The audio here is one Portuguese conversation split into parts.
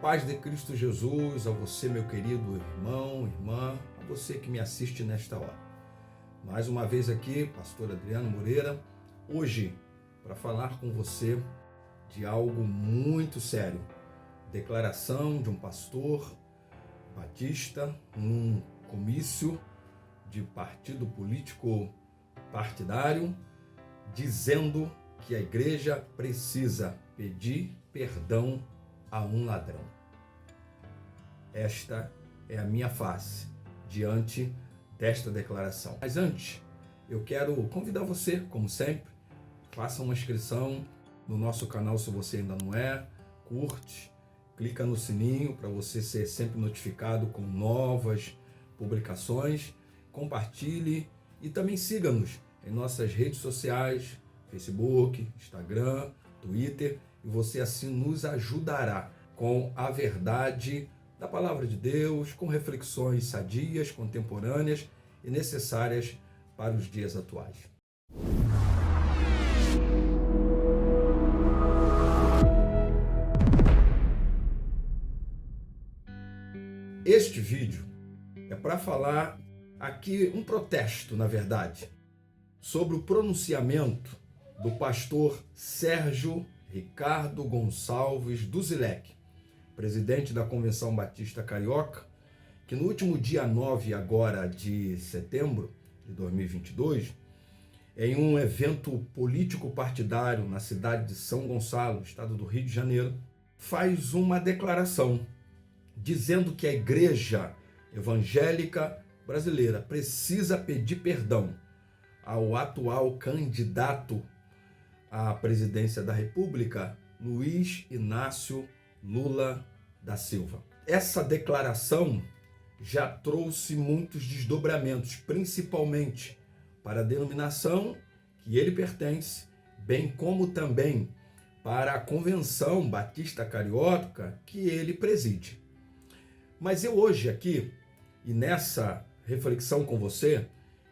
paz de Cristo Jesus, a você, meu querido irmão, irmã, a você que me assiste nesta hora. Mais uma vez aqui, pastor Adriano Moreira, hoje para falar com você de algo muito sério. Declaração de um pastor batista num comício de partido político partidário, dizendo que a igreja precisa pedir perdão a um ladrão. Esta é a minha face diante desta declaração. Mas antes, eu quero convidar você, como sempre, faça uma inscrição no nosso canal se você ainda não é, curte, clica no sininho para você ser sempre notificado com novas publicações, compartilhe e também siga-nos em nossas redes sociais, Facebook, Instagram, Twitter, e você assim nos ajudará com a verdade da Palavra de Deus, com reflexões sadias, contemporâneas e necessárias para os dias atuais. Este vídeo é para falar aqui um protesto, na verdade, sobre o pronunciamento do pastor Sérgio Ricardo Gonçalves Duzilek, presidente da Convenção Batista Carioca, que no último dia 9 agora de setembro de 2022, em um evento político partidário na cidade de São Gonçalo, estado do Rio de Janeiro, faz uma declaração dizendo que a igreja evangélica brasileira precisa pedir perdão ao atual candidato à presidência da República, Luiz Inácio Lula da Silva. Essa declaração já trouxe muitos desdobramentos, principalmente para a denominação que ele pertence, bem como também para a Convenção Batista Carioca que ele preside. Mas eu hoje aqui, e nessa reflexão com você,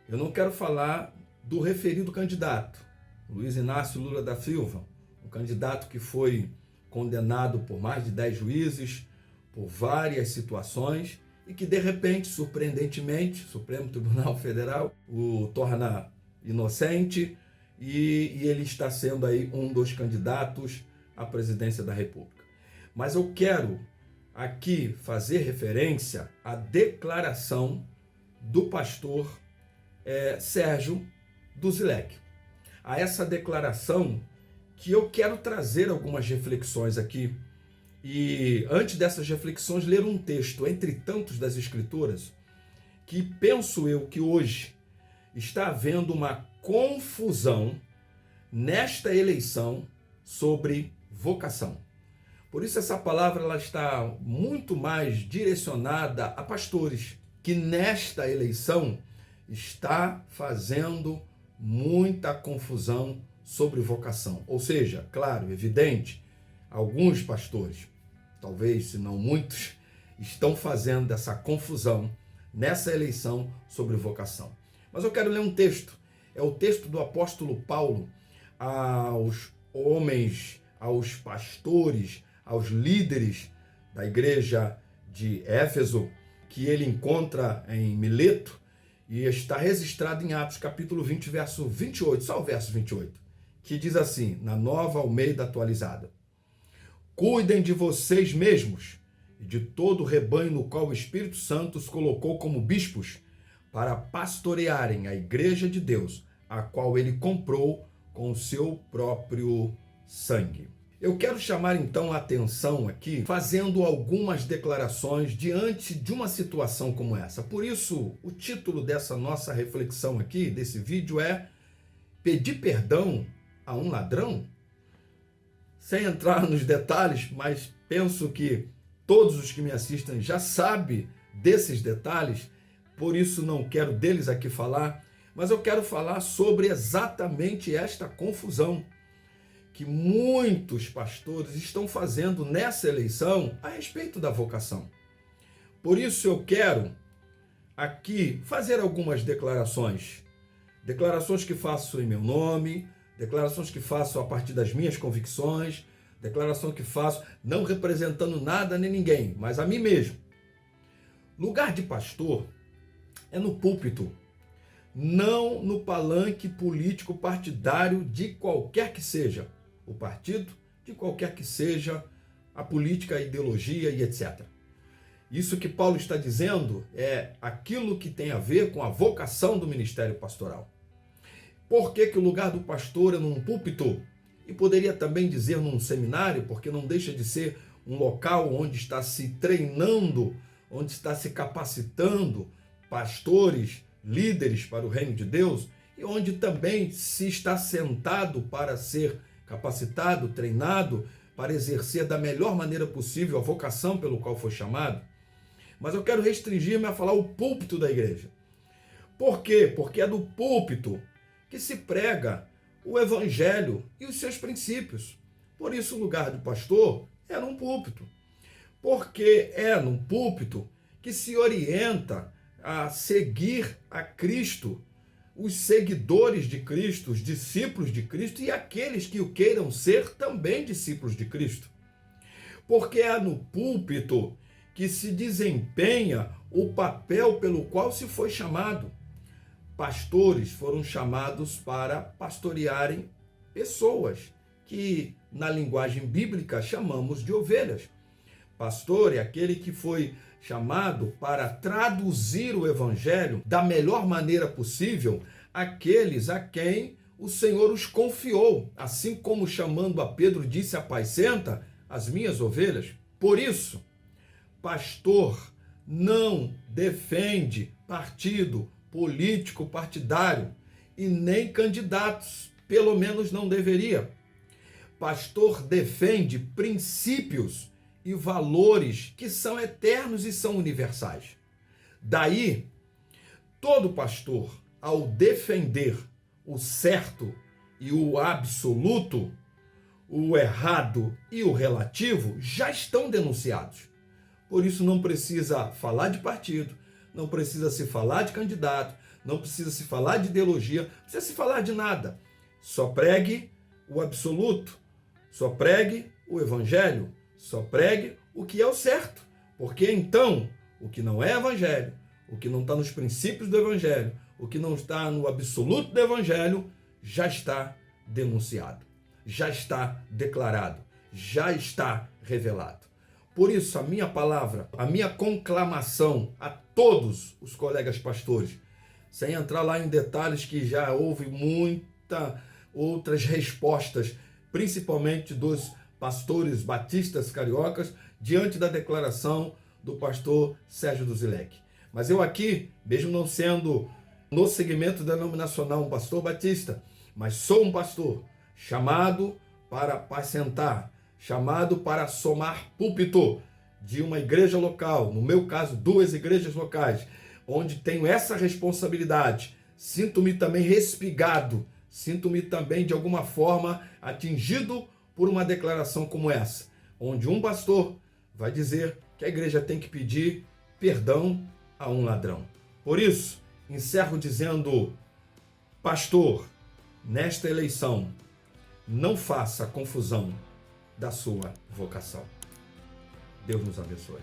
eu não quero falar do referido candidato, Luiz Inácio Lula da Silva, um candidato que foi condenado por mais de 10 juízes, por várias situações, e que de repente, surpreendentemente, o Supremo Tribunal Federal o torna inocente e ele está sendo aí um dos candidatos à presidência da República. Mas eu quero aqui fazer referência à declaração do pastor Sérgio Duzilek. A essa declaração que eu quero trazer algumas reflexões aqui. E antes dessas reflexões, ler um texto, entre tantos das Escrituras, que penso eu que hoje está havendo uma confusão nesta eleição sobre vocação. Por isso essa palavra ela está muito mais direcionada a pastores, que nesta eleição está fazendo muita confusão sobre vocação. Ou seja, claro, evidente, alguns pastores, talvez se não muitos, estão fazendo essa confusão nessa eleição sobre vocação. Mas eu quero ler um texto, é o texto do apóstolo Paulo aos homens, aos pastores, aos líderes da igreja de Éfeso, que ele encontra em Mileto, e está registrado em Atos capítulo 20, verso 28, só o verso 28, que diz assim, na Nova Almeida atualizada: cuidem de vocês mesmos e de todo o rebanho no qual o Espírito Santo os colocou como bispos para pastorearem a igreja de Deus, a qual ele comprou com o seu próprio sangue. Eu quero chamar então a atenção aqui, fazendo algumas declarações diante de uma situação como essa. Por isso, o título dessa nossa reflexão aqui, desse vídeo, é Pedir Perdão a um Ladrão? Sem entrar nos detalhes, mas penso que todos os que me assistem já sabem desses detalhes, por isso não quero deles aqui falar, mas eu quero falar sobre exatamente esta confusão que muitos pastores estão fazendo nessa eleição a respeito da vocação. Por isso eu quero aqui fazer algumas declarações que faço em meu nome, declarações que faço a partir das minhas convicções, declaração que faço, não representando nada nem ninguém, mas a mim mesmo. Lugar de pastor é no púlpito, não no palanque político partidário de qualquer que seja o partido, de qualquer que seja a política, a ideologia e etc. Isso que Paulo está dizendo é aquilo que tem a ver com a vocação do ministério pastoral. Por que o lugar do pastor é num púlpito? E poderia também dizer num seminário, porque não deixa de ser um local onde está se treinando, onde está se capacitando pastores, líderes para o reino de Deus, e onde também se está sentado para ser capacitado, treinado, para exercer da melhor maneira possível a vocação pelo qual foi chamado. Mas eu quero restringir-me a falar o púlpito da igreja. Por quê? Porque é do púlpito que se prega o evangelho e os seus princípios. Por isso o lugar do pastor é num púlpito. Porque é num púlpito que se orienta a seguir a Cristo, os seguidores de Cristo, os discípulos de Cristo e aqueles que o queiram ser também discípulos de Cristo. Porque é no púlpito que se desempenha o papel pelo qual se foi chamado. Pastores foram chamados para pastorearem pessoas, que na linguagem bíblica chamamos de ovelhas. Pastor é aquele que foi chamado para traduzir o evangelho da melhor maneira possível àqueles a quem o Senhor os confiou, assim como chamando a Pedro disse: apacenta as minhas ovelhas. Por isso, pastor não defende partido político partidário e nem candidatos, pelo menos não deveria. Pastor defende princípios e valores que são eternos e são universais. Daí, todo pastor, ao defender o certo e o absoluto, o errado e o relativo, já estão denunciados. Por isso não precisa falar de partido, não precisa se falar de candidato, não precisa se falar de ideologia, não precisa se falar de nada. Só pregue o absoluto, só pregue o evangelho, só pregue o que é o certo. Porque então, o que não é evangelho, o que não está nos princípios do evangelho, o que não está no absoluto do evangelho, já está denunciado, já está declarado, já está revelado. Por isso, a minha palavra, a minha conclamação a todos os colegas pastores, sem entrar lá em detalhes que já houve muitas outras respostas, principalmente dos pastores batistas cariocas, diante da declaração do pastor Sérgio Duzilek. Mas eu aqui, mesmo não sendo no segmento denominacional um pastor batista, mas sou um pastor chamado para apacentar, chamado para somar púlpito de uma igreja local, no meu caso, 2 igrejas locais, onde tenho essa responsabilidade. Sinto-me também respigado, sinto-me também, de alguma forma, atingido por uma declaração como essa, onde um pastor vai dizer que a igreja tem que pedir perdão a um ladrão. Por isso, encerro dizendo: pastor, nesta eleição, não faça confusão da sua vocação. Deus nos abençoe.